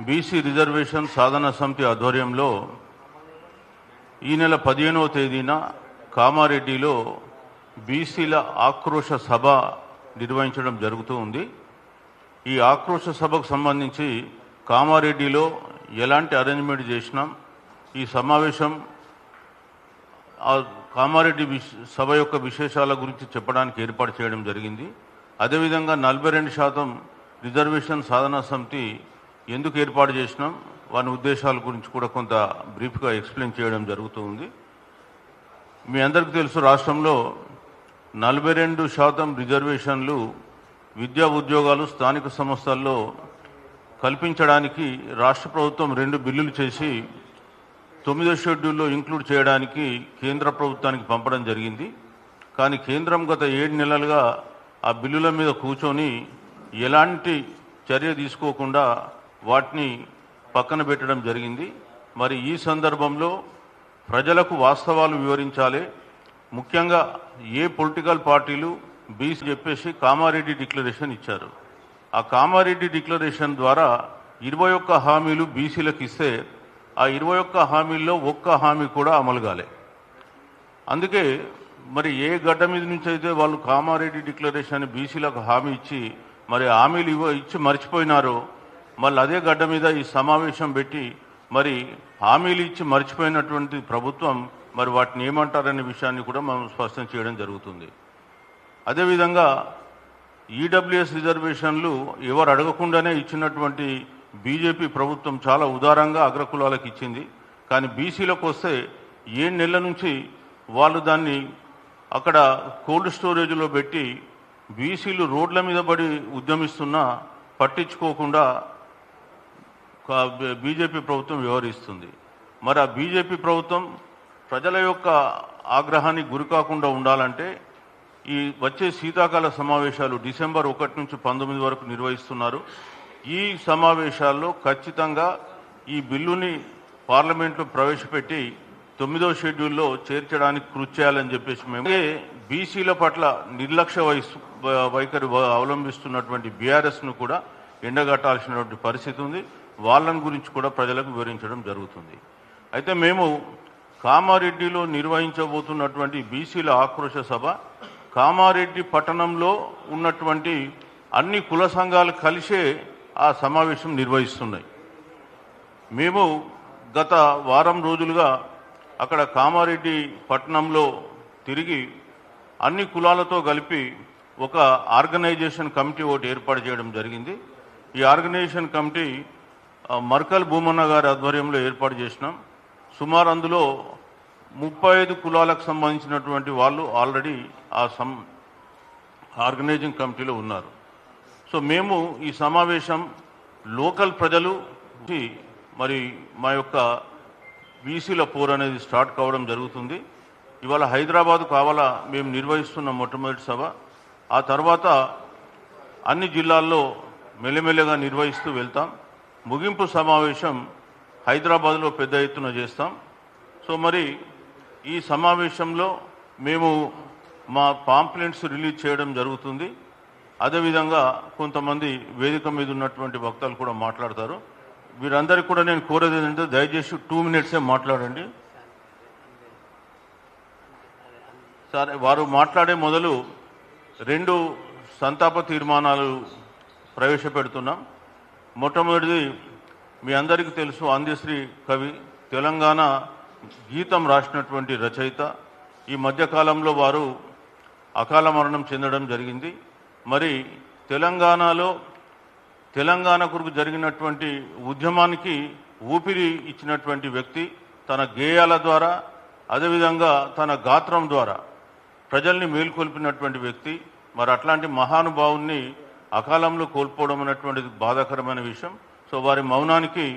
BC reservation Sadhana సమితి ఆధ్వర్యంలో ఈ నెల 15వ తేదీన కామారెడ్డిలో బీసీల ఆక్రోశ సభ నిర్వహించడం జరుగుతూ ఉంది. ఈ ఆక్రోశ సభకు సంబంధించి కామారెడ్డిలో ఎలాంటి అరేంజ్మెంట్ చేసినాం, ఈ సమావేశం కామారెడ్డి సభ యొక్క విశేషాల గురించి చెప్పడానికి ఏర్పాటు చేయడం జరిగింది. అదేవిధంగా 42% రిజర్వేషన్ సాధనా సమితి ఎందుకు ఏర్పాటు చేసినాం, వాని ఉద్దేశాల గురించి కూడా కొంత బ్రీఫ్గా ఎక్స్ప్లెయిన్ చేయడం జరుగుతుంది. మీ అందరికీ తెలుసు, రాష్ట్రంలో 42% రిజర్వేషన్లు విద్యా ఉద్యోగాలు స్థానిక సంస్థల్లో కల్పించడానికి రాష్ట్ర ప్రభుత్వం 2 బిల్లులు చేసి 9వ షెడ్యూల్లో ఇంక్లూడ్ చేయడానికి కేంద్ర ప్రభుత్వానికి పంపడం జరిగింది. కానీ కేంద్రం గత 7 నెలలుగా ఆ బిల్లుల మీద కూర్చొని ఎలాంటి చర్య తీసుకోకుండా వాటిని పక్కన పెట్టడం జరిగింది. మరి ఈ సందర్భంలో ప్రజలకు వాస్తవాలు వివరించాలి. ముఖ్యంగా ఏ పొలిటికల్ పార్టీలు బీసీ చెప్పేసి కామారెడ్డి డిక్లరేషన్ ఇచ్చారు. ఆ కామారెడ్డి డిక్లరేషన్ ద్వారా 21 హామీలు బీసీలకు ఇస్తే ఆ 21 హామీల్లో ఒక్క హామీ కూడా అమలు కాలే. అందుకే మరి ఏ గడ్డ మీద నుంచి అయితే వాళ్ళు కామారెడ్డి డిక్లరేషన్ బీసీలకు హామీ ఇచ్చి మరి హామీలు ఇచ్చి మర్చిపోయినారో, మళ్ళీ అదే గడ్డ మీద ఈ సమావేశం పెట్టి మరి హామీలు ఇచ్చి మర్చిపోయినటువంటి ప్రభుత్వం మరి వాటిని ఏమంటారనే విషయాన్ని కూడా మనం స్పష్టం చేయడం జరుగుతుంది. అదేవిధంగా ఈడబ్ల్యూఎస్ రిజర్వేషన్లు ఎవరు అడగకుండానే ఇచ్చినటువంటి బీజేపీ ప్రభుత్వం చాలా ఉదారంగా అగ్రకులాలకు ఇచ్చింది. కానీ బీసీలకు వస్తే 7 నెలల నుంచి వాళ్ళు దాన్ని అక్కడ కోల్డ్ స్టోరేజ్లో పెట్టి బీసీలు రోడ్ల మీద పడి ఉద్యమిస్తున్నా పట్టించుకోకుండా బీజేపీ ప్రభుత్వం వ్యవహరిస్తుంది. మరి ఆ బీజేపీ ప్రభుత్వం ప్రజల యొక్క ఆగ్రహానికి గురికాకుండా ఉండాలంటే ఈ వచ్చే శీతాకాల సమావేశాలు డిసెంబర్ 1 నుంచి 19 వరకు నిర్వహిస్తున్నారు. ఈ సమావేశాల్లో ఖచ్చితంగా ఈ బిల్లుని పార్లమెంట్లో ప్రవేశపెట్టి 9వ షెడ్యూల్లో చేర్చడానికి కృషి చేయాలని చెప్పేసి మేము బీసీల పట్ల నిర్లక్ష్య వైఖరి అవలంబిస్తున్నటువంటి బీఆర్ఎస్ను కూడా ఎండగట్టాల్సినటువంటి పరిస్థితి ఉంది. వాళ్ళని గురించి కూడా ప్రజలకు వివరించడం జరుగుతుంది. అయితే మేము కామారెడ్డిలో నిర్వహించబోతున్నటువంటి బీసీల ఆక్రోశ సభ కామారెడ్డి పట్టణంలో ఉన్నటువంటి అన్ని కుల సంఘాలు కలిసే ఆ సమావేశం నిర్వహిస్తున్నాయి. మేము గత వారం రోజులుగా అక్కడ కామారెడ్డి పట్టణంలో తిరిగి అన్ని కులాలతో కలిపి ఒక ఆర్గనైజేషన్ కమిటీ ఒకటి ఏర్పాటు చేయడం జరిగింది. ఈ ఆర్గనైజేషన్ కమిటీ మర్కల్ భూమన్న గారి ఆధ్వర్యంలో ఏర్పాటు చేసినాం. సుమారు అందులో 35 కులాలకు సంబంధించినటువంటి వాళ్ళు ఆల్రెడీ ఆ ఆర్గనైజింగ్ కమిటీలో ఉన్నారు. సో మేము ఈ సమావేశం లోకల్ ప్రజలు మరి మా యొక్క బీసీల పోర్ అనేది స్టార్ట్ కావడం జరుగుతుంది. ఇవాళ హైదరాబాద్ కావాలా మేము నిర్వహిస్తున్న మొట్టమొదటి సభ. ఆ తర్వాత అన్ని జిల్లాల్లో మెల్లమెల్లగా నిర్వహిస్తూ వెళ్తాం. ముగింపు సమావేశం హైదరాబాద్లో పెద్ద ఎత్తున చేస్తాం. సో మరి ఈ సమావేశంలో మేము మా పాంప్లెంట్స్ రిలీజ్ చేయడం జరుగుతుంది. అదేవిధంగా కొంతమంది వేదిక మీద ఉన్నటువంటి వక్తలు కూడా మాట్లాడతారు. వీరందరికీ కూడా నేను కోరేది ఏంటంటే దయచేసి 2 మినిట్సే మాట్లాడండి. సరే, వారు మాట్లాడే మొదలు 2 సంతాప తీర్మానాలు ప్రవేశపెడుతున్నాం. మొట్టమొదటిది మీ అందరికీ తెలుసు, అందశ్రీ కవి, తెలంగాణ గీతం రాసినటువంటి రచయిత. ఈ మధ్యకాలంలో వారు అకాల మరణం చెందడం జరిగింది. మరి తెలంగాణ కొరకు జరిగినటువంటి ఉద్యమానికి ఊపిరి ఇచ్చినటువంటి వ్యక్తి, తన గేయాల ద్వారా అదేవిధంగా తన గాత్రం ద్వారా ప్రజల్ని మేల్కొల్పినటువంటి వ్యక్తి. మరి అట్లాంటి మహానుభావుని అకాలంలో కోల్పోవడం అనేటువంటిది బాధాకరమైన విషయం. సో వారి మౌనానికి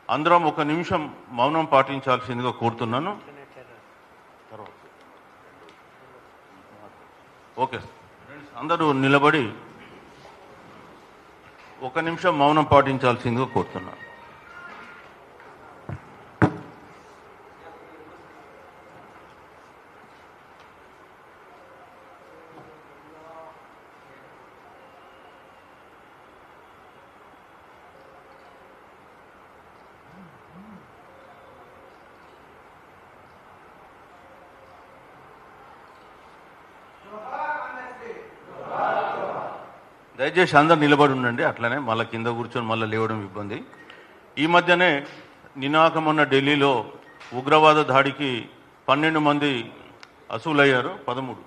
అందరం 1 నిమిషం మౌనం పాటించాల్సిందిగా కోరుతున్నాను. ఓకే, అందరూ నిలబడి 1 నిమిషం మౌనం పాటించాల్సిందిగా కోరుతున్నాను. దయచేసి అందరు నిలబడి ఉండండి, అట్లనే మళ్ళీ కింద కూర్చొని మళ్ళీ లేవడం ఇబ్బంది. ఈ మధ్యనే నినాకమన్న ఢిల్లీలో ఉగ్రవాద దాడికి 12 మంది అసూలయ్యారు. 13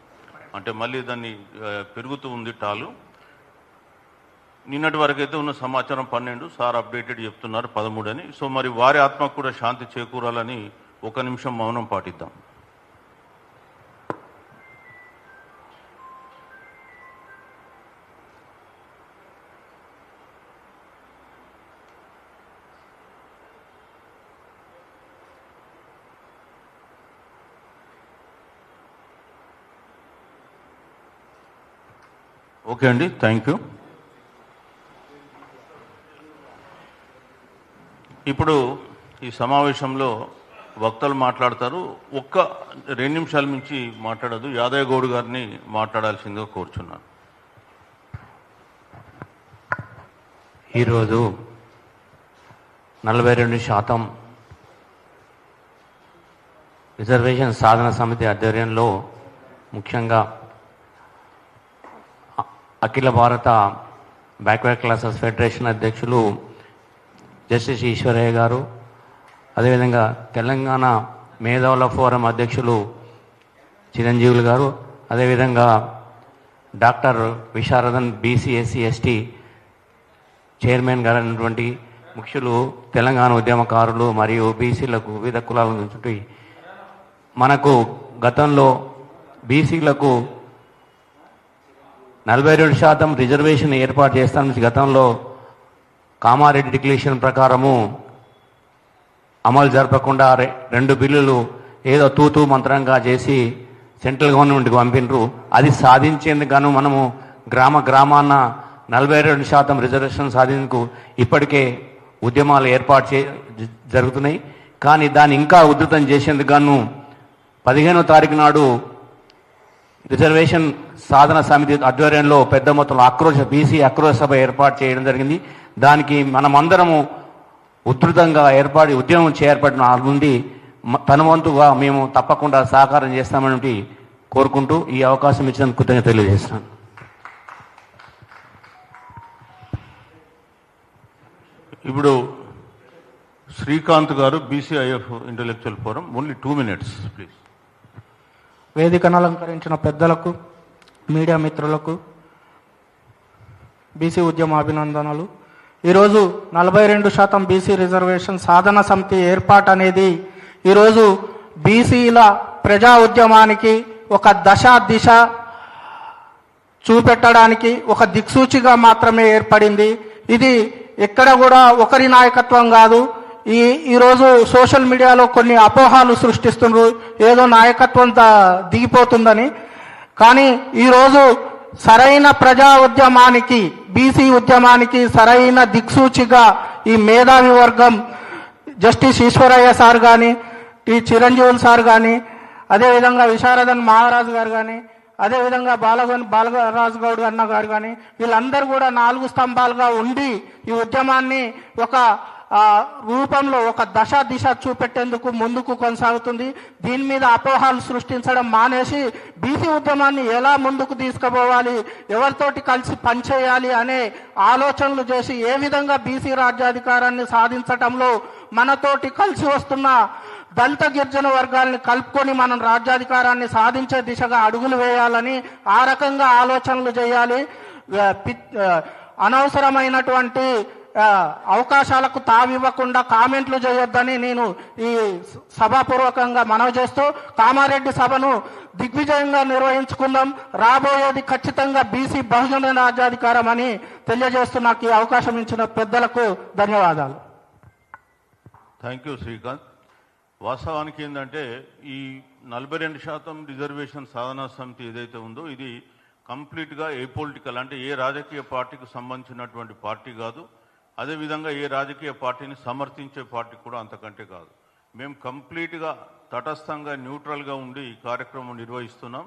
అంటే మళ్ళీ దాన్ని పెరుగుతూ ఉంది టాలు. నిన్నటి వరకు అయితే ఉన్న సమాచారం 12, సార్ అప్డేటెడ్ చెప్తున్నారు 13 అని. సో మరి వారి ఆత్మకు కూడా శాంతి చేకూరాలని 1 నిమిషం మౌనం పాటిద్దాం. ఓకే అండి, థ్యాంక్ యూ. ఇప్పుడు ఈ సమావేశంలో వక్తలు మాట్లాడతారు. 2 నిమిషాల నుంచి మాట్లాడదు. యాదయ్య గౌడ్ గారిని మాట్లాడాల్సిందిగా కోరుచున్నాను. ఈరోజు 42% రిజర్వేషన్ సాధన సమితి ఆధ్వర్యంలో ముఖ్యంగా అఖిల భారత బ్యాక్వర్డ్ క్లాసెస్ ఫెడరేషన్ అధ్యక్షులు జస్టిస్ ఈశ్వరయ్య గారు, అదేవిధంగా తెలంగాణ మేధావుల ఫోరం అధ్యక్షులు చిరంజీవులు గారు, అదేవిధంగా doctor Visharadan BC SC ST chairman గారు అయినటువంటి ముఖ్యులు, తెలంగాణ ఉద్యమకారులు మరియు బీసీలకు వివిధ కులాల నుంచి మనకు గతంలో బీసీలకు 42% రిజర్వేషన్ ఏర్పాటు చేస్తామని గతంలో కామారెడ్డి డిక్లరేషన్ ప్రకారము అమలు జరపకుండా 2 బిల్లులు ఏదో తూతూ మంత్రంగా చేసి సెంట్రల్ గవర్నమెంట్కి పంపినరు. అది సాధించేందుకు గాను మనము గ్రామాన 42% రిజర్వేషన్ సాధించేందుకు ఇప్పటికే ఉద్యమాలు ఏర్పాటు జరుగుతున్నాయి. కానీ దాన్ని ఇంకా ఉధృతం చేసేందుకు గాను 15వ తారీఖు నాడు రిజర్వేషన్ సాధన సమితి ఆధ్వర్యంలో పెద్ద మొత్తంలో బీసీ ఆక్రోశ సభ ఏర్పాటు చేయడం జరిగింది. దానికి మనమందరము ఉధృతంగా ఉద్యమం చేపట్టిన నుండి తన వంతుగా మేము తప్పకుండా సహకారం చేస్తామని కోరుకుంటూ ఈ అవకాశం ఇచ్చినందుకు కృతజ్ఞతలు తెలియజేస్తున్నాను. ఇప్పుడు శ్రీకాంత్ గారు, BCIF intellectual forum, only 2 minutes please. వేదికను అలంకరించిన పెద్దలకు, మీడియా మిత్రులకు బీసీ ఉద్యమ అభినందనలు. ఈరోజు 42% బీసీ రిజర్వేషన్ సాధన సమితి ఏర్పాటు అనేది ఈరోజు బీసీల ప్రజా ఉద్యమానికి ఒక దిశ చూపెట్టడానికి ఒక దిక్సూచిగా మాత్రమే ఏర్పడింది. ఇది ఎక్కడ కూడా ఒకరి నాయకత్వం కాదు. ఈరోజు సోషల్ మీడియాలో కొన్ని అపోహాలు సృష్టిస్తున్నారు, ఏదో నాయకత్వం దిగిపోతుందని. కానీ ఈరోజు సరైన ప్రజా ఉద్యమానికి, బీసీ ఉద్యమానికి సరైన దిక్సూచిగా ఈ మేధావి వర్గం జస్టిస్ ఈశ్వరయ్య సార్ కానీ, చిరంజీవులు సార్ కానీ, అదేవిధంగా విశారదన్ మహారాజు గారు కానీ, అదేవిధంగా బాలరాజు గౌడ్ అన్న గారు కానీ, వీళ్ళందరూ కూడా 4 స్తంభాలుగా ఉండి ఈ ఉద్యమాన్ని ఒక రూపంలో ఒక దిశ చూపెట్టేందుకు ముందుకు కొనసాగుతుంది. దీని మీద అపోహాలు సృష్టించడం మానేసి బీసీ ఉద్యమాన్ని ఎలా ముందుకు తీసుకుపోవాలి, ఎవరితోటి కలిసి పనిచేయాలి అనే ఆలోచనలు చేసి ఏ విధంగా బీసీ రాజ్యాధికారాన్ని సాధించటంలో మనతోటి కలిసి వస్తున్న దళిత గిరిజన వర్గాల్ని కలుపుకొని మనం రాజ్యాధికారాన్ని సాధించే దిశగా అడుగులు వేయాలని ఆ రకంగా ఆలోచనలు చేయాలి. అనవసరమైనటువంటి అవకాశాలకు తావివ్వకుండా కామెంట్లు చేయొద్దని నేను ఈ సభాపూర్వకంగా మనవి చేస్తూ కామారెడ్డి సభను దిగ్విజయంగా నిర్వహించుకుందాం. రాబోయేది ఖచ్చితంగా బీసీ బహుజన రాజ్యాధికారం అని తెలియజేస్తూ నాకు ఈ అవకాశం ఇచ్చిన పెద్దలకు ధన్యవాదాలు. Thank you Srikanth. వాస్తవానికి ఏంటంటే ఈ 42% రిజర్వేషన్ సాధనా సమితి ఏదైతే ఉందో ఇది కంప్లీట్గా ఏ పొలిటికల్, అంటే ఏ రాజకీయ పార్టీకి సంబంధించినటువంటి పార్టీ కాదు. అదేవిధంగా ఏ రాజకీయ పార్టీని సమర్థించే పార్టీ కూడా అంతకంటే కాదు. మేము కంప్లీట్గా తటస్థంగా న్యూట్రల్గా ఉండి ఈ కార్యక్రమం నిర్వహిస్తున్నాం.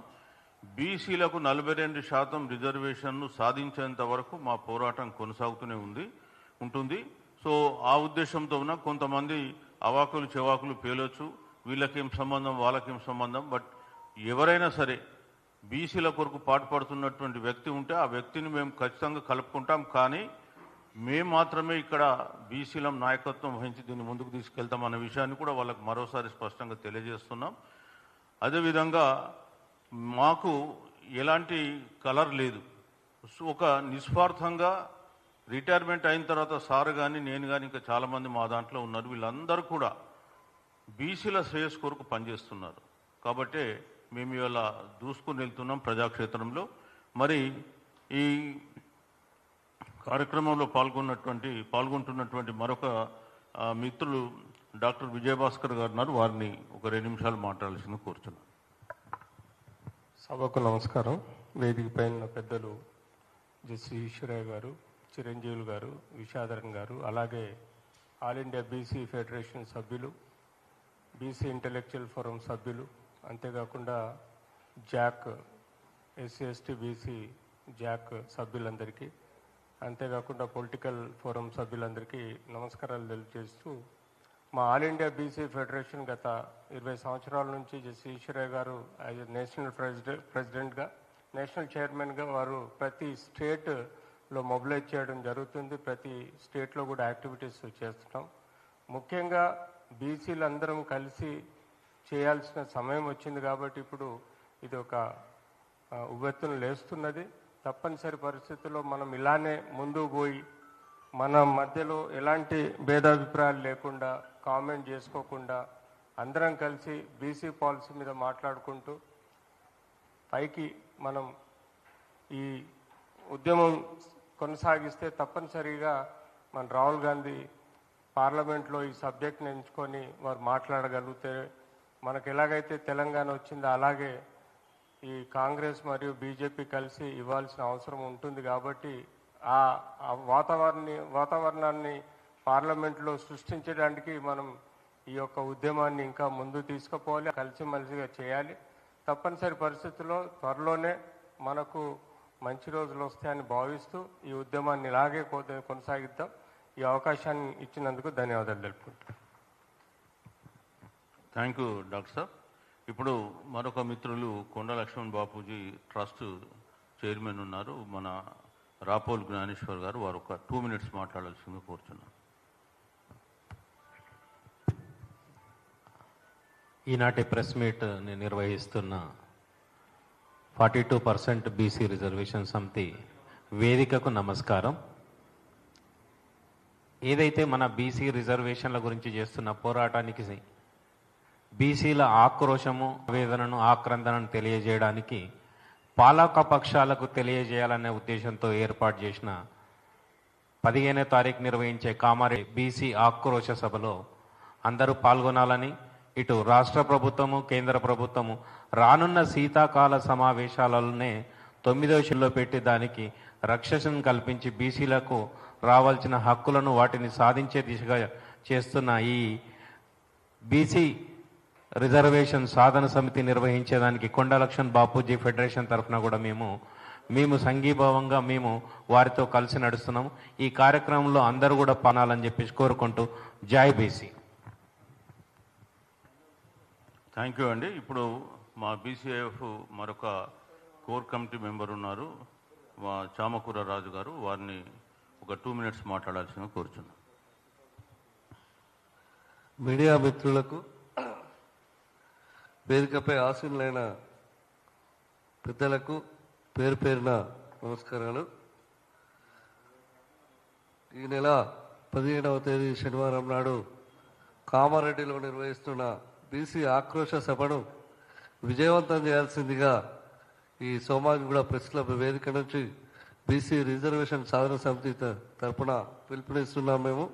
బీసీలకు 42% రిజర్వేషన్ను సాధించేంత వరకు మా పోరాటం కొనసాగుతూనే ఉంటుంది. సో ఆ ఉద్దేశంతో ఉన్న కొంతమంది అవాకులు చెవాకులు పేలొచ్చు, వీళ్ళకేం సంబంధం వాళ్ళకేం సంబంధం. బట్ ఎవరైనా సరే బీసీల కొరకు పాటుపడుతున్నటువంటి వ్యక్తి ఉంటే ఆ వ్యక్తిని మేము ఖచ్చితంగా కలుపుకుంటాం. కానీ మేము మాత్రమే ఇక్కడ బీసీల నాయకత్వం వహించి దీన్ని ముందుకు తీసుకెళ్తాం అన్న విషయాన్ని కూడా వాళ్ళకు మరోసారి స్పష్టంగా తెలియజేస్తున్నాం. అదేవిధంగా మాకు ఎలాంటి కలర్ లేదు. ఒక నిస్వార్థంగా రిటైర్మెంట్ అయిన తర్వాత సార్ కానీ నేను కానీ ఇంకా చాలామంది మా దాంట్లో ఉన్నారు. వీళ్ళందరూ కూడా బీసీల శ్రేయస్ కొరకు పనిచేస్తున్నారు. కాబట్టి మేము ఇవాళ దూసుకుని వెళ్తున్నాం ప్రజాక్షేత్రంలో. మరి ఈ కార్యక్రమంలో పాల్గొంటున్నటువంటి మరొక మిత్రులు డాక్టర్ విజయభాస్కర్ గారు ఉన్నారు. వారిని ఒక 2 నిమిషాలు మాట్లాడాల్సింది కోరుచున్నాను. సభకు నమస్కారం. వేదిక పైన పెద్దలు జస్సి ఈశ్వరయ్య గారు, చిరంజీవులు గారు, విషాధరన్ గారు, అలాగే ఆల్ ఇండియా బీసీ ఫెడరేషన్ సభ్యులు, బీసీ ఇంటెలెక్చువల్ ఫోరం సభ్యులు, అంతేకాకుండా Jack SC ST BC Jack సభ్యులందరికీ, అంతేకాకుండా పొలిటికల్ ఫోరం సభ్యులందరికీ నమస్కారాలు తెలియజేస్తూ, మా ఆల్ ఇండియా బీసీ ఫెడరేషన్ గత 20 సంవత్సరాల నుంచి జస్సి ఈశ్వరయ్య గారు యాజ్ నేషనల్ ప్రెసిడెంట్గా, నేషనల్ చైర్మన్గా వారు ప్రతి స్టేట్లో మొబిలైజ్ చేయడం జరుగుతుంది. ప్రతి స్టేట్లో కూడా యాక్టివిటీస్ చేస్తున్నాం. ముఖ్యంగా బీసీలందరం కలిసి చేయాల్సిన సమయం వచ్చింది కాబట్టి ఇప్పుడు ఇది ఒక ఉవ్వెత్తున లేస్తున్నది. తప్పనిసరి పరిస్థితుల్లో మనం ఇలానే ముందుకు పోయి మన మధ్యలో ఎలాంటి భేదాభిప్రాయాలు లేకుండా, కామెంట్ చేసుకోకుండా అందరం కలిసి బీసీ పాలసీ మీద మాట్లాడుకుంటూ పైకి మనం ఈ ఉద్యమం కొనసాగిస్తే తప్పనిసరిగా మన రాహుల్ గాంధీ పార్లమెంట్లో ఈ సబ్జెక్ట్ని ఎంచుకొని వారు మాట్లాడగలిగితే మనకు ఎలాగైతే తెలంగాణ వచ్చిందో అలాగే ఈ కాంగ్రెస్ మరియు బీజేపీ కలిసి ఇవ్వాల్సిన అవసరం ఉంటుంది. కాబట్టి ఆ వాతావరణాన్ని పార్లమెంట్లో సృష్టించడానికి మనం ఈ యొక్క ఉద్యమాన్ని ఇంకా ముందు తీసుకుపోవాలి, కలిసిమెలిసిగా చేయాలి. తప్పనిసరి పరిస్థితుల్లో త్వరలోనే మనకు మంచి రోజులు వస్తాయని భావిస్తూ ఈ ఉద్యమాన్ని ఇలాగే కొనసాగిద్దాం. ఈ అవకాశాన్ని ఇచ్చినందుకు ధన్యవాదాలు తెలుపుకుంటాం. Thank you doctor sir. ఇప్పుడు మరొక మిత్రులు కొండ లక్ష్మణ్ బాపూజీ ట్రస్ట్ చైర్మన్ ఉన్నారు, మన రాపోల్ జ్ఞానేశ్వర్ గారు. వారు ఒక 2 minutes మాట్లాడాల్సింది కోరుచున్నాను. ఈనాటి ప్రెస్ మీట్ నిర్వహిస్తున్న 42% బీసీ రిజర్వేషన్ సమితి వేదికకు నమస్కారం. ఏదైతే మన బీసీ రిజర్వేషన్ల గురించి చేస్తున్న పోరాటానికి బీసీల ఆక్రోశము, ఆవేదనను, ఆక్రందనను తెలియజేయడానికి పాలక పక్షాలకు తెలియజేయాలనే ఉద్దేశంతో ఏర్పాటు చేసిన 15వ తారీఖు నిర్వహించే కామారెడ్డి బీసీ ఆక్రోశ సభలో అందరూ పాల్గొనాలని, ఇటు రాష్ట్ర ప్రభుత్వము, కేంద్ర ప్రభుత్వము రానున్న శీతాకాల సమావేశాలలోనే 9వ షెడ్యూల్లో పెట్టి దానికి రక్షణ కల్పించి బీసీలకు రావాల్సిన హక్కులను, వాటిని సాధించే దిశగా చేస్తున్న ఈ బీసీ రిజర్వేషన్ సాధన సమితి నిర్వహించేదానికి కొండ లక్ష్మణ్ బాపూజీ ఫెడరేషన్ తరఫున కూడా మేము సంఘీభావంగా మేము వారితో కలిసి నడుస్తున్నాము. ఈ కార్యక్రమంలో అందరూ కూడా పానాలని చెప్పేసి కోరుకుంటూ జై బీసీ. థ్యాంక్ యూ అండి. ఇప్పుడు మా బీసీఐఎఫ్ మరొక కోర్ కమిటీ మెంబర్ ఉన్నారు, మా చామకూర రాజు గారు. వారిని ఒక 2 minutes మాట్లాడాల్సిన కోరుచున్నాను. మీడియా మిత్రులకు, వేదికపై ఆసీనులైన పెద్దలకు పేరు పేరున నమస్కారాలు. ఈ నెల 15వ తేదీ శనివారం నాడు కామారెడ్డిలో నిర్వహిస్తున్న బీసీ ఆక్రోశ సభను విజయవంతం చేయాల్సిందిగా ఈ సోమాజిగూడ ప్రెస్ క్లబ్ వేదిక నుంచి బీసీ రిజర్వేషన్ సాధన సమితి తరఫున పిలుపునిస్తున్నాం. మేము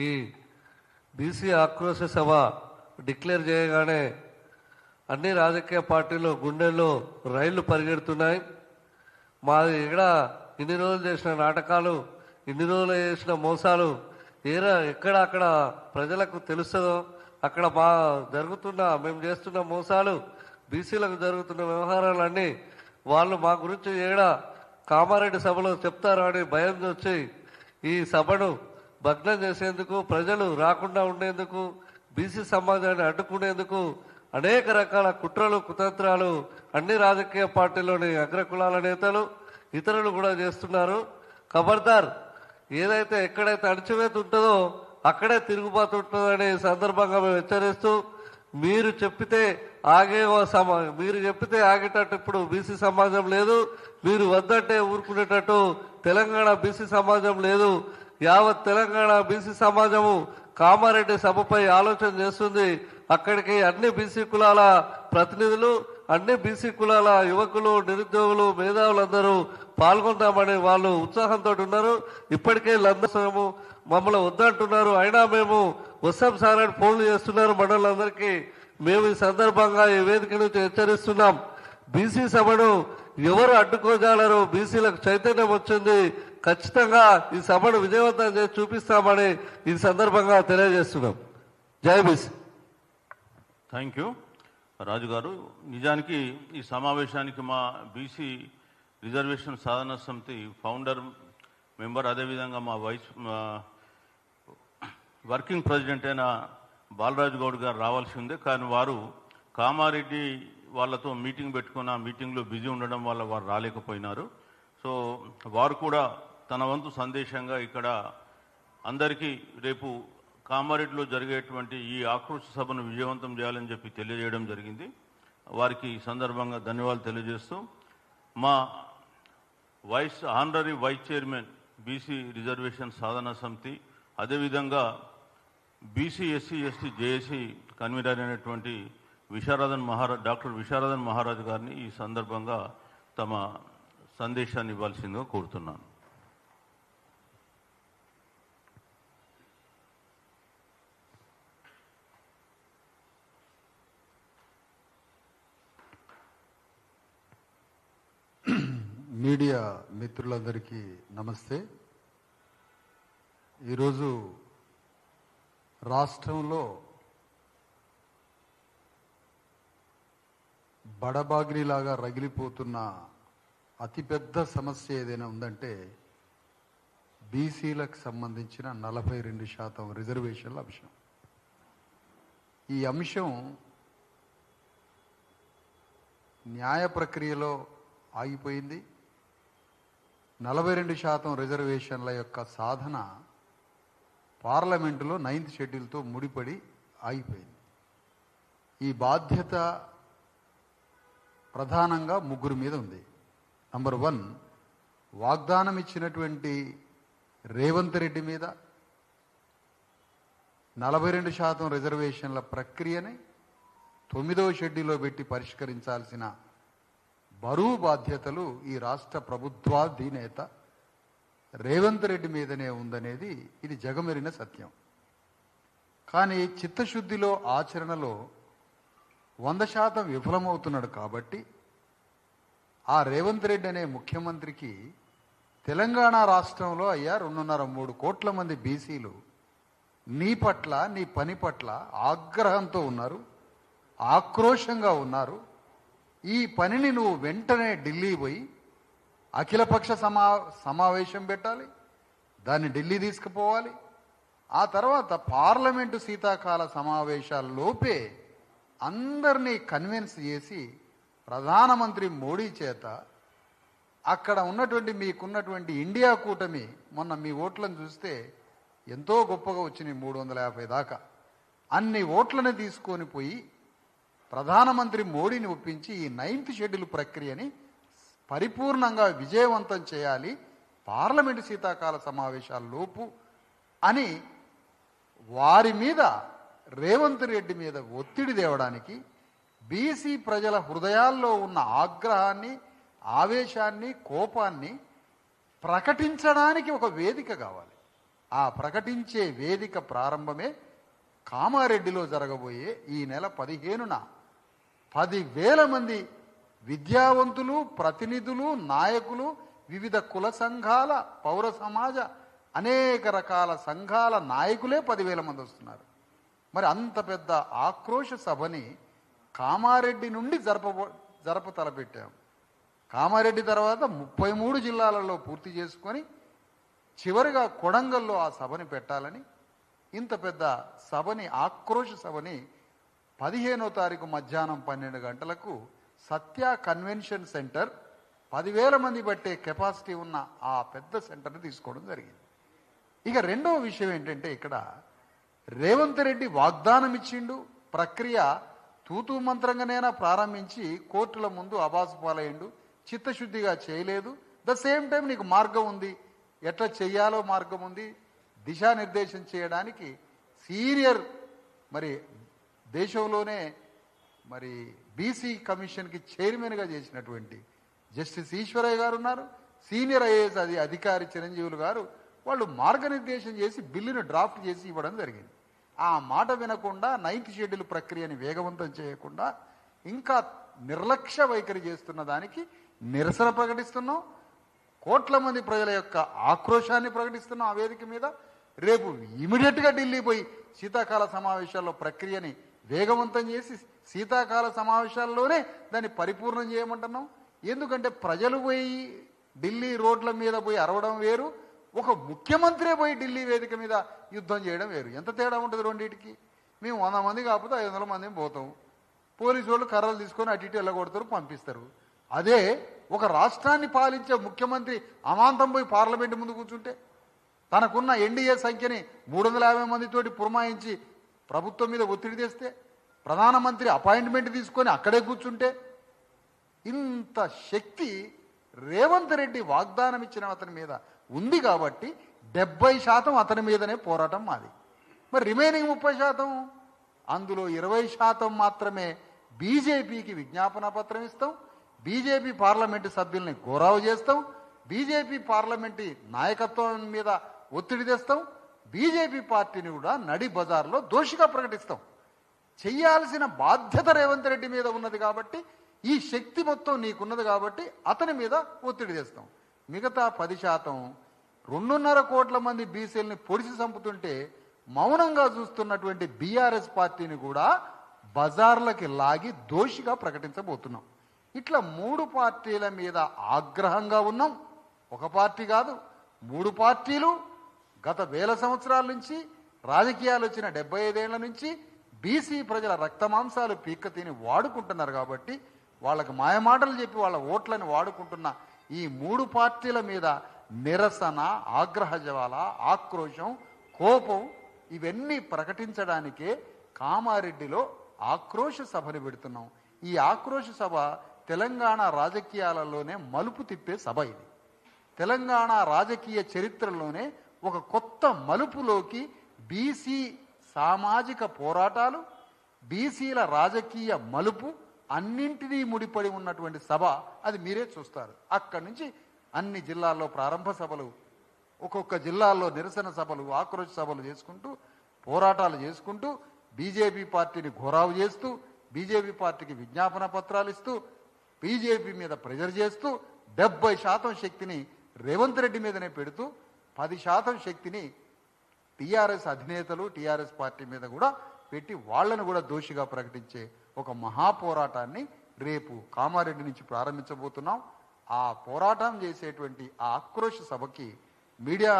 ఈ బీసీ ఆక్రోశ సభ డిక్లేర్ చేయగానే అన్ని రాజకీయ పార్టీలు గుండెల్లో రైళ్లు పరిగెడుతున్నాయి. మాది ఇక్కడ ఇన్ని రోజులు చేసిన నాటకాలు, ఇన్ని రోజులు చేసిన మోసాలు ఎక్కడ అక్కడ ప్రజలకు తెలుస్తుందో అక్కడ మేము చేస్తున్న మోసాలు, బీసీలకు జరుగుతున్న వ్యవహారాలన్నీ వాళ్ళు మా గురించి కామారెడ్డి సభలో చెప్తారు అని భయం వచ్చి ఈ సభను భగ్నం చేసేందుకు, ప్రజలు రాకుండా ఉండేందుకు, బీసీ సమాజాన్ని అడ్డుకునేందుకు అనేక రకాల కుట్రలు కుతంత్రాలు అన్ని రాజకీయ పార్టీలోని అగ్రకులాల నేతలు ఇతరులు కూడా చేస్తున్నారు. ఖబర్దార్, ఏదైతే ఎక్కడైతే అణచివేత ఉంటుందో అక్కడే తిరుగుబాటు ఉంటుందనే సందర్భంగా మేము హెచ్చరిస్తూ, మీరు చెప్పితే మీరు చెప్పితే ఆగేటట్టు ఇప్పుడు బీసీ సమాజం లేదు, మీరు వద్దంటే ఊరుకునేటట్టు తెలంగాణ బీసీ సమాజం లేదు. యావత్ తెలంగాణ బీసీ సమాజము కామారెడ్డి సభపై ఆలోచన చేస్తుంది. అక్కడికి అన్ని బీసీ కులాల ప్రతినిధులు, అన్ని బీసీ కులాల యువకులు, నిరుద్యోగులు, మేధావులందరూ పాల్గొందామని వాళ్ళు ఉత్సాహంతో ఉన్నారు. ఇప్పటికే లందరూ మమ్మల్ని వద్దంటున్నారు, అయినా మేము వస్తాం సార్ అని ఫోన్లు చేస్తున్నారు మండలందరికీ. మేము ఈ సందర్భంగా ఈ వేదిక నుంచి హెచ్చరిస్తున్నాం, బీసీ సభను ఎవరు అడ్డుకోజాలరు, బీసీలకు చైతన్యం వచ్చింది, ఖచ్చితంగా ఈ సభను విజయవంతం చేసి చూపిస్తామని ఈ సందర్భంగా తెలియజేస్తున్నాం. జై బీసీ. థ్యాంక్ యూ రాజు గారు. నిజానికి ఈ సమావేశానికి మా బీసీ రిజర్వేషన్ సాధన సమితి ఫౌండర్ మెంబర్, అదేవిధంగా మా వర్కింగ్ ప్రెసిడెంట్ అయిన బాలరాజు గౌడ్ గారు రావాల్సి ఉంది. కానీ వారు కామారెడ్డి వాళ్ళతో మీటింగ్ పెట్టుకున్న మీటింగ్లో బిజీ ఉండడం వల్ల వారు రాలేకపోయినారు. సో వారు కూడా తన వంతు సందేశంగా ఇక్కడ అందరికీ రేపు కామారెడ్డిలో జరిగేటువంటి ఈ ఆక్రోశ సభను విజయవంతం చేయాలని చెప్పి తెలియజేయడం జరిగింది. వారికి ఈ సందర్భంగా ధన్యవాదాలు తెలియజేస్తూ, మా honorary vice chairman BC reservation Sadhana Samiti, అదేవిధంగా BC SC ST JAC convener అయినటువంటి డాక్టర్ విశారదన్ మహారాజ్ గారిని ఈ సందర్భంగా తమ సందేశాన్ని ఇవ్వాల్సిందిగా కోరుతున్నాను. మీడియా మిత్రులందరికీ నమస్తే. ఈరోజు రాష్ట్రంలో బడబాగిరిలాగా రగిలిపోతున్న అతిపెద్ద సమస్య ఏదైనా ఉందంటే బీసీలకు సంబంధించిన 42% రిజర్వేషన్ల అంశం. ఈ అంశం న్యాయ ప్రక్రియలో ఆగిపోయింది. 42% రిజర్వేషన్ల యొక్క సాధన పార్లమెంటులో 9th షెడ్యూల్తో ముడిపడి ఆగిపోయింది. ఈ బాధ్యత ప్రధానంగా ముగ్గురు మీద ఉంది. నంబర్ 1, వాగ్దానం ఇచ్చినటువంటి రేవంత్ రెడ్డి మీద 42% రిజర్వేషన్ల ప్రక్రియని 9వ షెడ్యూల్లో పెట్టి పరిష్కరించాల్సిన బరువు బాధ్యతలు ఈ రాష్ట్ర ప్రభుత్వాధినేత రేవంత్ రెడ్డి మీదనే ఉందనేది ఇది జగమెరిన సత్యం. కానీ చిత్తశుద్ధిలో, ఆచరణలో 100% విఫలమవుతున్నాడు. కాబట్టి ఆ రేవంత్ రెడ్డి అనే ముఖ్యమంత్రికి తెలంగాణ రాష్ట్రంలో 2.5-3 కోట్ల మంది బీసీలు నీ పట్ల, నీ పని పట్ల ఆగ్రహంతో ఉన్నారు, ఆక్రోశంగా ఉన్నారు. ఈ పనిని నువ్వు వెంటనే ఢిల్లీ పోయి అఖిలపక్ష సమావేశం పెట్టాలి, దాన్ని ఢిల్లీ తీసుకుపోవాలి. ఆ తర్వాత పార్లమెంటు శీతాకాల సమావేశాల్లోపే అందరినీ కన్విన్స్ చేసి ప్రధానమంత్రి మోడీ చేత అక్కడ మీకున్నటువంటి ఇండియా కూటమి, మొన్న మీ ఓట్లను చూస్తే ఎంతో గొప్పగా వచ్చినాయి, 350 దాకా. అన్ని ఓట్లను తీసుకొని పోయి ప్రధానమంత్రి మోడీని ఒప్పించి ఈ 9th షెడ్యూల్ ప్రక్రియని పరిపూర్ణంగా విజయవంతం చేయాలి పార్లమెంటు శీతాకాల సమావేశాల్లోపు అని వారి మీద, రేవంత్ రెడ్డి మీద ఒత్తిడి తేవడానికి, బీసీ ప్రజల హృదయాల్లో ఉన్న ఆగ్రహాన్ని, ఆవేశాన్ని, కోపాన్ని ప్రకటించడానికి ఒక వేదిక కావాలి. ఆ ప్రకటించే వేదిక ప్రారంభమే కామారెడ్డిలో జరగబోయే ఈ నెల 15న 10,000 మంది విద్యావంతులు, ప్రతినిధులు, నాయకులు, వివిధ కుల సంఘాల, పౌర సమాజ, అనేక రకాల సంఘాల నాయకులే 10,000 మంది వస్తున్నారు. మరి అంత పెద్ద ఆక్రోశ సభని కామారెడ్డి నుండి జరప తలపెట్టాం. కామారెడ్డి తర్వాత 33 జిల్లాలలో పూర్తి చేసుకొని చివరిగా కొడంగల్లో ఆ సభని పెట్టాలని, ఇంత పెద్ద సభని, ఆక్రోశ సభని 15వ తారీఖు మధ్యాహ్నం 12 గంటలకు సత్య కన్వెన్షన్ సెంటర్ 10,000 మంది బట్టే కెపాసిటీ ఉన్న ఆ పెద్ద సెంటర్ని తీసుకోవడం జరిగింది. ఇక రెండవ విషయం ఏంటంటే, ఇక్కడ రేవంత్ రెడ్డి వాగ్దానం ఇచ్చిండు, ప్రక్రియ తూతూ మంత్రంగానైనా ప్రారంభించి కోర్టుల ముందు అబాసు పాలయ్యిండు, చిత్తశుద్ధిగా చేయలేదు. ద సేమ్ టైం నీకు మార్గం ఉంది, ఎట్లా చెయ్యాలో మార్గం ఉంది, దిశానిర్దేశం చేయడానికి సీనియర్ మరి దేశంలోనే మరి బీసీ కమిషన్కి చైర్మన్గా చేసినటువంటి జస్టిస్ ఈశ్వరయ్య గారు ఉన్నారు, సీనియర్ ఐఏఎస్ అధికారి చిరంజీవులు గారు, వాళ్ళు మార్గనిర్దేశం చేసి బిల్లును డ్రాఫ్ట్ చేసి ఇవ్వడం జరిగింది. ఆ మాట వినకుండా 9th షెడ్యూల్ ప్రక్రియని వేగవంతం చేయకుండా ఇంకా నిర్లక్ష్య వైఖరి చేస్తున్న దానికి నిరసన ప్రకటిస్తున్నాం. కోట్ల మంది ప్రజల యొక్క ఆక్రోశాన్ని ప్రకటిస్తున్నాం ఆ వేదిక మీద. రేపు ఇమీడియట్గా ఢిల్లీ పోయి శీతాకాల సమావేశాల్లో ప్రక్రియని వేగవంతం చేసి శీతాకాల సమావేశాల్లోనే దాన్ని పరిపూర్ణం చేయమంటున్నాం. ఎందుకంటే ప్రజలు పోయి ఢిల్లీ రోడ్ల మీద పోయి అరవడం వేరు, ఒక ముఖ్యమంత్రే పోయి ఢిల్లీ వేదిక మీద యుద్ధం చేయడం వేరు. ఎంత తేడా ఉంటుంది రెండింటికి? మేము 100 మంది కాకపోతే 500 మంది పోతాం, పోలీసు వాళ్ళు కర్రలు తీసుకొని అటు ఇటు వెళ్ళగొడతారు, పంపిస్తారు. అదే ఒక రాష్ట్రాన్ని పాలించే ముఖ్యమంత్రి అమాంతం పోయి పార్లమెంటు ముందు కూర్చుంటే, తనకున్న ఎన్డీఏ సంఖ్యని 350 మందితోటి పురమాయించి ప్రభుత్వం మీద ఒత్తిడి తెస్తే, ప్రధానమంత్రి అపాయింట్మెంట్ తీసుకొని అక్కడే కూర్చుంటే, ఇంత శక్తి రేవంత్ రెడ్డి వాగ్దానం ఇచ్చిన అతని మీద ఉంది కాబట్టి 70% అతని మీదనే పోరాటం మాది. మరి రిమైనింగ్ 30%, అందులో 20% మాత్రమే బీజేపీకి విజ్ఞాపన పత్రం ఇస్తాం, బీజేపీ పార్లమెంటు సభ్యుల్ని గౌరవ చేస్తాం, బీజేపీ పార్లమెంటు నాయకత్వం మీద ఒత్తిడి తెస్తాం, బీజేపీ పార్టీని కూడా నడి బజార్లో దోషిగా ప్రకటిస్తాం. చెయ్యాల్సిన బాధ్యత రేవంత్ రెడ్డి మీద ఉన్నది కాబట్టి, ఈ శక్తి మొత్తం నీకున్నది కాబట్టి అతని మీద ఒత్తిడి తెస్తాం. మిగతా 10%, 2.5 కోట్ల మంది బీసీలని పొడిచి చంపుతుంటే మౌనంగా చూస్తున్నటువంటి బీఆర్ఎస్ పార్టీని కూడా బజార్లకి లాగి దోషిగా ప్రకటించబోతున్నాం. ఇట్లా 3 పార్టీల మీద ఆగ్రహంగా ఉన్నాం. ఒక పార్టీ కాదు, 3 పార్టీలు గత 1000 సంవత్సరాల నుంచి, రాజకీయాలు వచ్చిన 75 ఏళ్ల నుంచి బీసీ ప్రజల రక్తమాంసాలు పీక్క తిని వాడుకుంటున్నారు కాబట్టి, వాళ్ళకి మాయమాటలు చెప్పి వాళ్ళ ఓట్లను వాడుకుంటున్న ఈ 3 పార్టీల మీద నిరసన, ఆగ్రహ జ్వాల, ఆక్రోశం, కోపం ఇవన్నీ ప్రకటించడానికే కామారెడ్డిలో ఆక్రోశ సభని పెడుతున్నాం. ఈ ఆక్రోశ సభ తెలంగాణ రాజకీయాలలోనే మలుపు తిప్పే సభ ఇది. తెలంగాణ రాజకీయ చరిత్రలోనే ఒక కొత్త మలుపులోకి బీసీ సామాజిక పోరాటాలు, బీసీల రాజకీయ మలుపు అన్నింటినీ ముడిపడి ఉన్నటువంటి సభ. అది మీరే చూస్తారు. అక్కడి నుంచి అన్ని జిల్లాల్లో ప్రారంభ సభలు, ఒక్కొక్క జిల్లాల్లో నిరసన సభలు, ఆక్రోశ సభలు చేసుకుంటూ, పోరాటాలు చేసుకుంటూ, బీజేపీ పార్టీని ఘోరావు చేస్తూ, బీజేపీ పార్టీకి విజ్ఞాపన పత్రాలు ఇస్తూ, బీజేపీ మీద ప్రెజర్ చేస్తూ 70% శక్తిని రేవంత్ రెడ్డి మీదనే పెడుతూ 10% శక్తిని టీఆర్ఎస్ అధినేతలు, టీఆర్ఎస్ పార్టీ మీద కూడా పెట్టి వాళ్లను కూడా దోషిగా ప్రకటించే ఒక మహాపోరాటాన్ని రేపు కామారెడ్డి నుంచి ప్రారంభించబోతున్నాం. ఆ పోరాటం చేసేటువంటి ఆ ఆక్రోశ సభకి మీడియా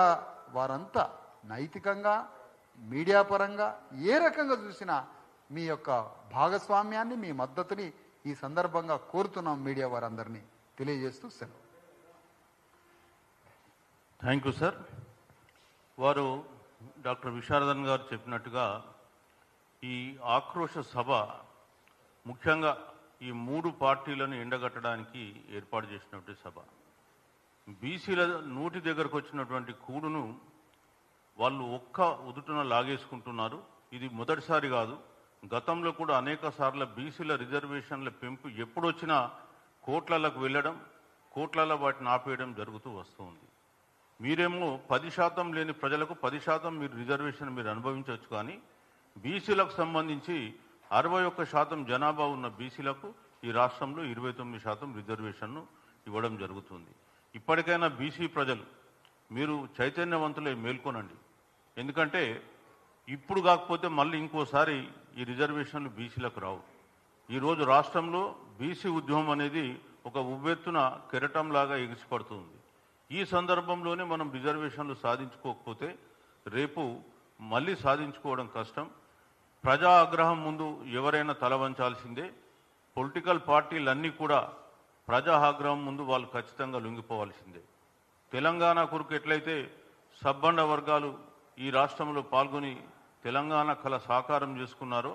వారంతా నైతికంగా, మీడియా పరంగా ఏ రకంగా చూసినా మీ యొక్క భాగస్వామ్యాన్ని, మీ మద్దతుని ఈ సందర్భంగా కోరుతున్నాం. మీడియా వారందరినీ తెలియజేస్తూ సెలవు. Thank you sir. వారు డాక్టర్ విశారదన్ గారు చెప్పినట్టుగా ఈ ఆక్రోశ సభ ముఖ్యంగా ఈ 3 పార్టీలను ఎండగట్టడానికి ఏర్పాటు చేసినటువంటి సభ. బీసీల నోటి దగ్గరకు వచ్చినటువంటి కూడును వాళ్ళు ఒక్క ఉదుటున లాగేసుకుంటున్నారు. ఇది మొదటిసారి కాదు, గతంలో కూడా అనేక సార్లు బీసీల రిజర్వేషన్ల పెంపు ఎప్పుడొచ్చినా కోట్లలకు వెళ్ళడం, కోట్లలో వాటిని ఆపేయడం జరుగుతూ వస్తుంది. మీరేమో 10% లేని ప్రజలకు 10% మీరు రిజర్వేషన్ మీరు అనుభవించవచ్చు, కానీ బీసీలకు సంబంధించి 61% జనాభా ఉన్న బీసీలకు ఈ రాష్ట్రంలో 29% రిజర్వేషన్ను ఇవ్వడం జరుగుతుంది. ఇప్పటికైనా బీసీ ప్రజలు మీరు చైతన్యవంతులై మేల్కొనండి. ఎందుకంటే ఇప్పుడు కాకపోతే మళ్ళీ ఇంకోసారి ఈ రిజర్వేషన్లు బీసీలకు రావు. ఈరోజు రాష్ట్రంలో బీసీ ఉద్యమం అనేది ఒక ఉవ్వెత్తున కెరటంలాగా ఎగిసిపడుతుంది. ఈ సందర్భంలోనే మనం రిజర్వేషన్లు సాధించుకోకపోతే రేపు మళ్ళీ సాధించుకోవడం కష్టం. ప్రజా ఆగ్రహం ముందు ఎవరైనా తల వంచాల్సిందే. పొలిటికల్ పార్టీలన్నీ కూడా ప్రజా ఆగ్రహం ముందు వాళ్ళు ఖచ్చితంగా లొంగిపోవాల్సిందే. తెలంగాణ కొరకు ఎట్లయితే సబ్బండ వర్గాలు ఈ రాష్ట్రంలో పాల్గొని తెలంగాణ కళ సాకారం చేసుకున్నారో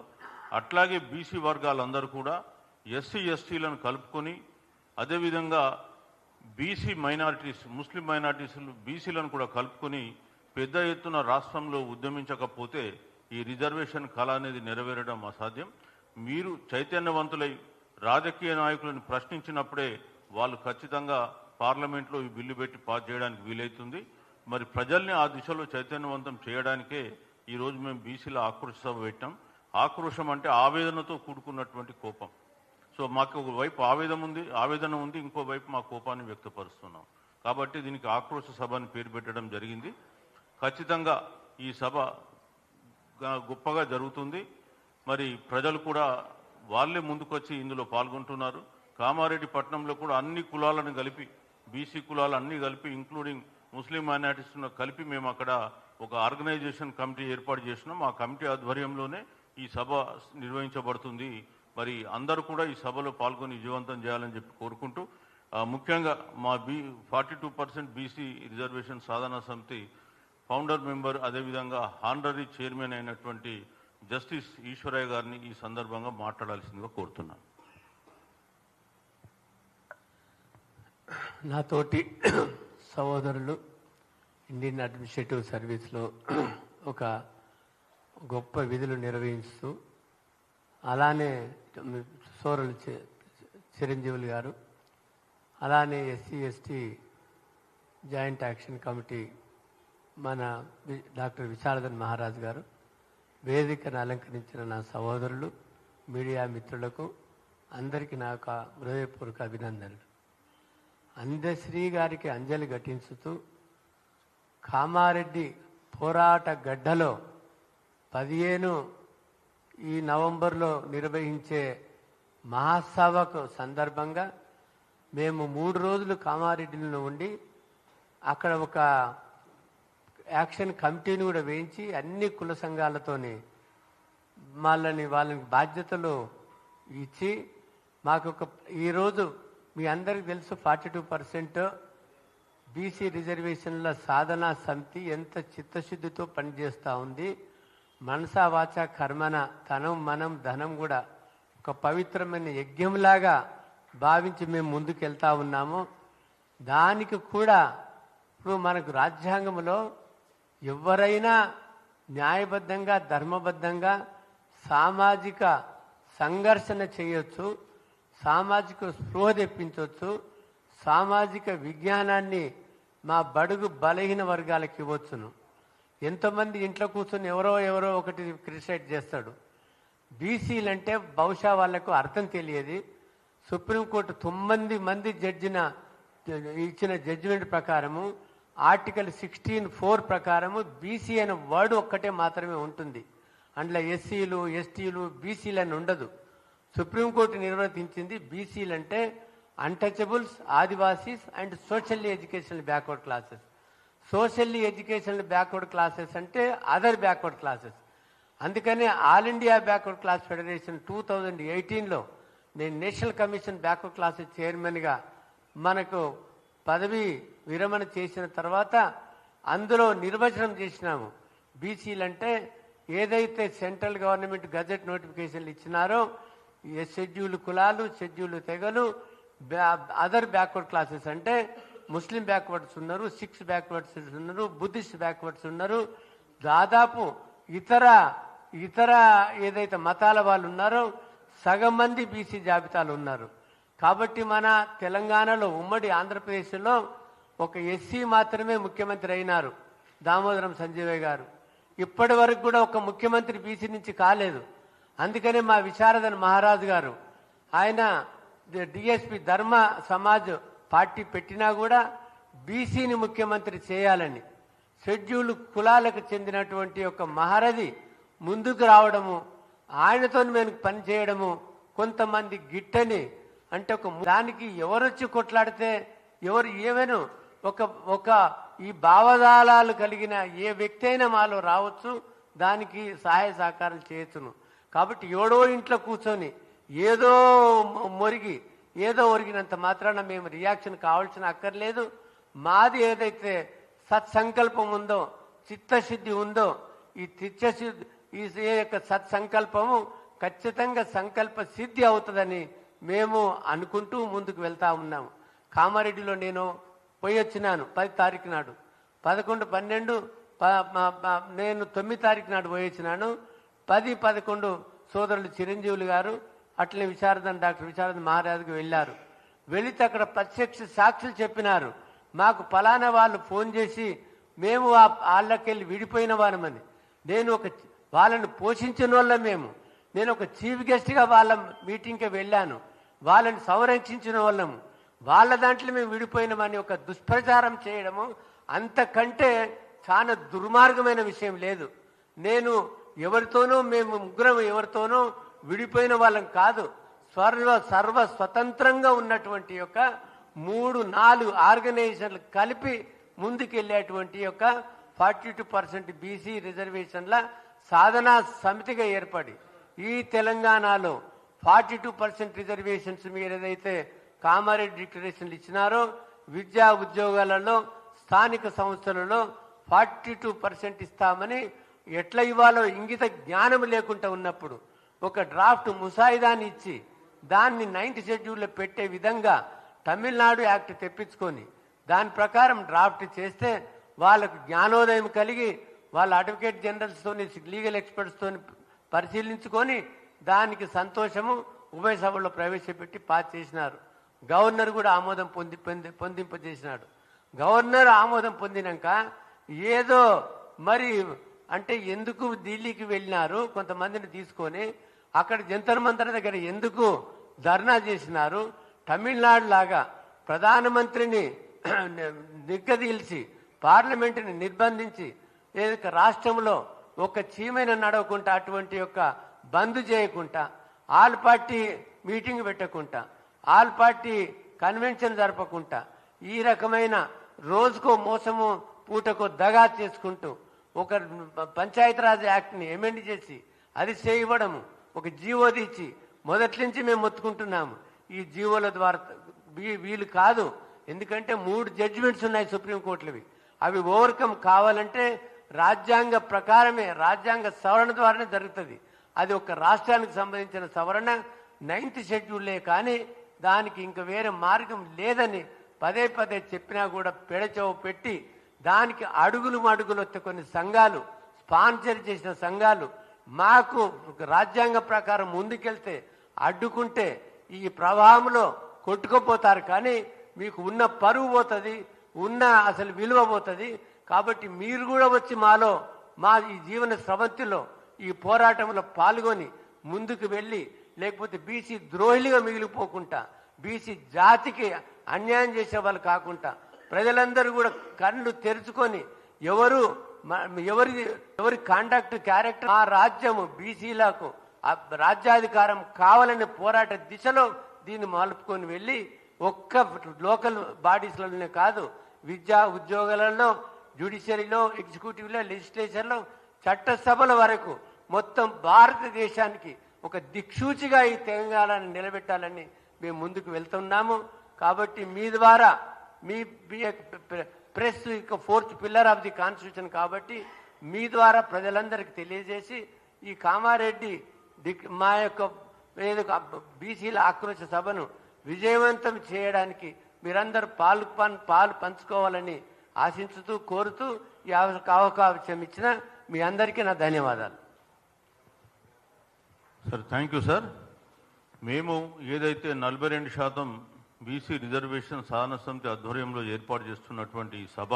అట్లాగే బీసీ వర్గాలందరూ కూడా ఎస్సీ ఎస్టీలను కలుపుకొని అదేవిధంగా బీసీ మైనారిటీస్ ముస్లిం మైనారిటీస్లు బీసీలను కూడా కలుపుకొని పెద్ద ఎత్తున రాష్ట్రంలో ఉద్యమించకపోతే ఈ రిజర్వేషన్ కళ అనేది నెరవేరడం అసాధ్యం. మీరు చైతన్యవంతులై రాజకీయ నాయకులను ప్రశ్నించినప్పుడే వాళ్ళు ఖచ్చితంగా పార్లమెంట్లో ఈ బిల్లు పెట్టి పాస్ చేయడానికి వీలవుతుంది. మరి ప్రజల్ని ఆ దిశలో చైతన్యవంతం చేయడానికే ఈరోజు మేము బీసీల ఆక్రోశ సభ పెట్టాం. ఆక్రోశం అంటే ఆవేదనతో కూడుకున్నటువంటి కోపం. సో మాకు ఒకవైపు ఆవేదన ఉంది, ఇంకోవైపు మా కోపాన్ని వ్యక్తపరుస్తున్నాం. కాబట్టి దీనికి ఆక్రోశ సభ అని పేరు పెట్టడం జరిగింది. ఖచ్చితంగా ఈ సభ గొప్పగా జరుగుతుంది. మరి ప్రజలు కూడా వాళ్ళే ముందుకొచ్చి ఇందులో పాల్గొంటున్నారు. కామారెడ్డి పట్టణంలో కూడా అన్ని కులాలను కలిపి బీసీ కులాలు అన్నీ కలిపి ఇంక్లూడింగ్ ముస్లిం మైనారిటీస్ను కలిపి మేము అక్కడ ఒక ఆర్గనైజేషన్ కమిటీ ఏర్పాటు చేసినాం. ఆ కమిటీ ఆధ్వర్యంలోనే ఈ సభ నిర్వహించబడుతుంది. మరి అందరూ కూడా ఈ సభలో పాల్గొని విజయవంతం చేయాలని చెప్పి కోరుకుంటూ ముఖ్యంగా మా 42% బీసీ రిజర్వేషన్ సాధనా సమితి ఫౌండర్ మెంబర్ అదేవిధంగా హానరీ చైర్మన్ అయినటువంటి జస్టిస్ ఈశ్వరయ్య గారిని ఈ సందర్భంగా మాట్లాడాల్సిందిగా కోరుతున్నాను. నాతోటి సహోదరులు ఇండియన్ అడ్మినిస్ట్రేటివ్ సర్వీస్లో ఒక గొప్ప విధులు నిర్వహిస్తూ అలానే సోరలు చిరంజీవులు గారు అలానే SC ST joint action committee మన డాక్టర్ విశారదన్ మహారాజ్ గారు వేదికను అలంకరించిన నా సహోదరులు మీడియా మిత్రులకు అందరికీ నా యొక్క హృదయపూర్వక అభినందనలు. అందశ్రీ గారికి అంజలి ఘటించుతూ కామారెడ్డి పోరాట గడ్డలో 15 ఈ నవంబర్లో నిర్వహించే మహాసభకు సందర్భంగా మేము 3 రోజులు కామారెడ్డిలో ఉండి అక్కడ ఒక యాక్షన్ కమిటీని కూడా వేయించి అన్ని కుల సంఘాలతోని వాళ్ళని బాధ్యతలు ఇచ్చి మాకు ఈరోజు మీ అందరికి తెలుసు 42% బీసీ రిజర్వేషన్ల సాధనా సమితి ఎంత చిత్తశుద్ధితో పనిచేస్తూ ఉంది. మనసా వాచ కర్మన తనం మనం ధనం కూడా ఒక పవిత్రమైన యజ్ఞంలాగా భావించి మేము ముందుకు వెళ్తూ ఉన్నాము. దానికి కూడా ఇప్పుడు మనకు రాజ్యాంగంలో ఎవరైనా న్యాయబద్ధంగా ధర్మబద్ధంగా సామాజిక సంఘర్షణ చేయొచ్చు, సామాజిక స్పృహ తెప్పించవచ్చు, సామాజిక విజ్ఞానాన్ని మా బడుగు బలహీన వర్గాలకు ఇవ్వచ్చును. ఎంతోమంది ఇంట్లో కూర్చొని ఎవరో ఒకటి క్రిటిసైజ్ చేస్తాడు. బీసీలంటే బహుశా వాళ్లకు అర్థం తెలియదు. సుప్రీంకోర్టు 9 మంది ఇచ్చిన జడ్జిమెంట్ ప్రకారము ఆర్టికల్ 16(4) ప్రకారము బీసీ అనే వర్డ్ ఒక్కటే మాత్రమే ఉంటుంది. అందులో ఎస్సీలు ఎస్టీలు బీసీలు అని ఉండదు. సుప్రీంకోర్టు నిర్వర్తించింది బీసీలు అంటే untouchables, Adivasis and socially educational backward classes. Socially educational backward classes అంటే అదర్ బ్యాక్వర్డ్ క్లాసెస్. అందుకని all India backward class federation 2018లో నేను నేషనల్ కమిషన్ బ్యాక్వర్డ్ క్లాసెస్ చైర్మన్గా మనకు పదవి విరమణ చేసిన తర్వాత అందులో నిర్వచనం చేసినాము. బీసీలంటే ఏదైతే సెంట్రల్ గవర్నమెంట్ గజెట్ నోటిఫికేషన్లు ఇచ్చినారో షెడ్యూల్ కులాలు, షెడ్యూల్ తెగలు, అదర్ బ్యాక్వర్డ్ క్లాసెస్ అంటే ముస్లిం బ్యాక్వర్డ్స్ ఉన్నారు, సిక్స్ బ్యాక్వర్డ్స్ ఉన్నారు, బుద్ధిస్ట్ బ్యాక్వర్డ్స్ ఉన్నారు, దాదాపు ఇతర ఏదైతే మతాల వాళ్ళు ఉన్నారో సగం మంది బీసీ జాబితాలు ఉన్నారు. కాబట్టి మన తెలంగాణలో ఉమ్మడి ఆంధ్రప్రదేశ్లో ఒక ఎస్సీ మాత్రమే ముఖ్యమంత్రి అయినారు, దామోదరం సంజయ్ గారు. ఇప్పటి వరకు కూడా ఒక ముఖ్యమంత్రి బీసీ నుంచి కాలేదు. అందుకనే మా విశారదన్ మహారాజు గారు ఆయన డిఎస్పి ధర్మ సమాజ్ పార్టీ పెట్టినా కూడా బీసీని ముఖ్యమంత్రి చేయాలని షెడ్యూల్ కులాలకు చెందినటువంటి ఒక మహారథి ముందుకు రావడము, ఆయనతో మేము పని చేయడము, కొంతమంది గిట్టని అంటే దానికి ఎవరొచ్చి కొట్లాడితే ఎవరు ఏమైనా ఒక ఈ భావజాలాలు కలిగిన ఏ వ్యక్తి అయినా మాలో రావచ్చు, దానికి సహాయ సహకారాలు చేయొచ్చును. కాబట్టి ఏడో ఇంట్లో కూర్చొని ఏదో ఏదో ఒరిగినంత మాత్రాన మేము రియాక్షన్ కావాల్సిన అక్కర్లేదు. మాది ఏదైతే సత్సంకల్పం ఉందో, చిత్తశుద్ధి ఉందో, ఈ చిత్తశుద్ధి ఈ యొక్క సత్సంకల్పము ఖచ్చితంగా సంకల్ప సిద్ధి అవుతుందని మేము అనుకుంటూ ముందుకు వెళ్తా ఉన్నాము. కామారెడ్డిలో నేను పోయి వచ్చినాను 10 తారీఖు నాడు, 11, 12 నేను 9 తారీఖు నాడు పోయి వచ్చినాను. 10, 11 సోదరులు చిరంజీవులు గారు అట్లనే డాక్టర్ విశారదన్ మహారాజుకు వెళ్ళారు. వెళితే అక్కడ ప్రత్యక్ష సాక్షులు చెప్పినారు, మాకు ఫలానా వాళ్ళు ఫోన్ చేసి మేము వాళ్ళకెళ్ళి విడిపోయిన వారమని. నేను వాళ్ళని పోషించిన వాళ్ళం నేను ఒక చీఫ్ గెస్ట్గా వాళ్ళ మీటింగ్కి వెళ్ళాను. వాళ్ళని సంరక్షించిన వాళ్ళము. వాళ్ళ దాంట్లో మేము విడిపోయినామని ఒక దుష్ప్రచారం చేయడము అంతకంటే చాలా దుర్మార్గమైన విషయం లేదు. నేను ఎవరితోనూ మేము ముగ్గురం ఎవరితోనూ విడిపోయిన వాళ్ళం కాదు. సర్వ స్వతంత్రంగా ఉన్నటువంటి యొక్క 3-4 ఆర్గనైజేషన్లు కలిపి ముందుకెళ్ళేటువంటి యొక్క 42% బీసీ రిజర్వేషన్ల సాధనా సమితిగా ఏర్పడి ఈ తెలంగాణలో 42% రిజర్వేషన్స్ మీరు ఏదైతే కామారెడ్డి డిక్లరేషన్లు ఇచ్చినారో, విద్యా ఉద్యోగాలలో స్థానిక సంస్థలలో 42% ఇస్తామని ఎట్లా ఇవ్వాలో ఇంగిత జ్ఞానం లేకుండా ఉన్నప్పుడు ఒక డ్రాఫ్ట్ ముసాయిదాన్ని ఇచ్చి దాన్ని 9th షెడ్యూల్లో పెట్టే విధంగా తమిళనాడు యాక్ట్ తెప్పించుకొని దాని ప్రకారం డ్రాఫ్ట్ చేస్తే వాళ్ళకు జ్ఞానోదయం కలిగి వాళ్ళ అడ్వకేట్ జనరల్స్తో లీగల్ ఎక్స్పర్ట్స్తో పరిశీలించుకొని దానికి సంతోషము ఉభయ సభలో ప్రవేశపెట్టి పాస్ చేసినారు. గవర్నర్ కూడా ఆమోదం పొందింపజేసినాడు. గవర్నర్ ఆమోదం పొందినాక ఏదో మరి అంటే ఎందుకు ఢిల్లీకి వెళ్ళినారు కొంతమందిని తీసుకొని, అక్కడ జంతర్ మంతర్ దగ్గర ఎందుకు ధర్నా చేసినారు? తమిళనాడు లాగా ప్రధానమంత్రిని నిగ్గదీల్చి పార్లమెంటుని నిర్బంధించి ఏదైతే రాష్ట్రంలో ఒక చీమైన నడవకుండా అటువంటి యొక్క బంద్ చేయకుండా, ఆల్ పార్టీ మీటింగ్ పెట్టకుండా, ఆల్ పార్టీ కన్వెన్షన్ జరపకుండా, ఈ రకమైన రోజుకో మోసము పూటకో దగా చేసుకుంటూ ఒక పంచాయతీరాజ్ యాక్ట్ని అమెండ్ చేసి అది చేయడము, ఒక జీవో ఇచ్చి మొదటి నుంచి మేము మొత్తుకుంటున్నాము. ఈ జీవోల ద్వారా వీలు కాదు. ఎందుకంటే 3 జడ్జిమెంట్స్ ఉన్నాయి సుప్రీంకోర్టులవి. అవి ఓవర్కమ్ కావాలంటే రాజ్యాంగ ప్రకారమే, రాజ్యాంగ సవరణ ద్వారానే జరుగుతుంది. అది ఒక రాష్ట్రానికి సంబంధించిన సవరణ 9th షెడ్యూల్లే కానీ దానికి ఇంక వేరే మార్గం లేదని పదే చెప్పినా కూడా పెడచవ పెట్టి దానికి అడుగులు వస్తే కొన్ని సంఘాలు స్పాన్సర్ చేసిన సంఘాలు మాకు రాజ్యాంగ ప్రకారం ముందుకెళ్తే అడ్డుకుంటే ఈ ప్రవాహంలో కొట్టుకుపోతారు. కానీ మీకు ఉన్న పరువు పోతుంది, ఉన్న అసలు విలువ పోతుంది. కాబట్టి మీరు కూడా వచ్చి మా ఈ జీవన స్రవంతిలో ఈ పోరాటంలో పాల్గొని ముందుకు వెళ్ళి, లేకపోతే బీసీ ద్రోహిలుగా మిగిలిపోకుండా, బీసీ జాతికి అన్యాయం చేసే వాళ్ళు కాకుండా ప్రజలందరూ కూడా కళ్ళు తెరుచుకొని ఎవరి కాండక్ట్ క్యారెక్టర్ ఆ రాజ్యము బీసీలకు రాజ్యాధికారం కావాలనే పోరాట దిశలో దీన్ని మలుపుకొని వెళ్ళి ఒక్క లోకల్ బాడీస్లోనే కాదు, విద్యా ఉద్యోగాలలో, జ్యుడిషియరీలో, ఎగ్జిక్యూటివ్లో, లెజిస్లేచర్లో, చట్టసభల వరకు మొత్తం భారతదేశానికి ఒక దిక్సూచిగా ఈ తెలంగాణను నిలబెట్టాలని మేము ముందుకు వెళ్తున్నాము. కాబట్టి మీ ద్వారా మీ press 4th pillar of the constitution కాబట్టి మీ ద్వారా ప్రజలందరికీ తెలియజేసి ఈ కామారెడ్డి మా యొక్క బీసీల ఆక్రోశ సభను విజయవంతం చేయడానికి మీరందరూ పాలు పంచుకోవాలని ఆశించుతూ కోరుతూ ఈ అవకాశం ఇచ్చిన మీ అందరికీ నా ధన్యవాదాలు. Sir thank you sir. మేము ఏదైతే 42% బీసీ రిజర్వేషన్ సాధన సమితి ఆధ్వర్యంలో ఏర్పాటు చేస్తున్నటువంటి ఈ సభ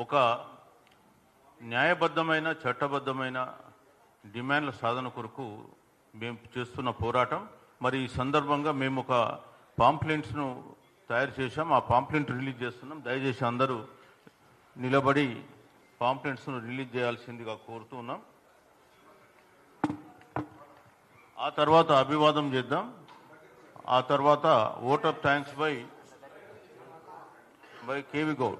ఒక న్యాయబద్ధమైన చట్టబద్ధమైన డిమాండ్ల సాధన కొరకు మేము చేస్తున్న పోరాటం. మరి ఈ సందర్భంగా మేము ఒక పాంప్లెంట్స్ను తయారు చేశాం. ఆ పాంప్లెంట్ రిలీజ్ చేస్తున్నాం. దయచేసి అందరూ నిలబడి పాంప్లెంట్స్ను రిలీజ్ చేయాల్సిందిగా కోరుతున్నాం. ఆ తర్వాత అభివాదం చేద్దాం. ఆ తర్వాత vote of thanks by K V Goud.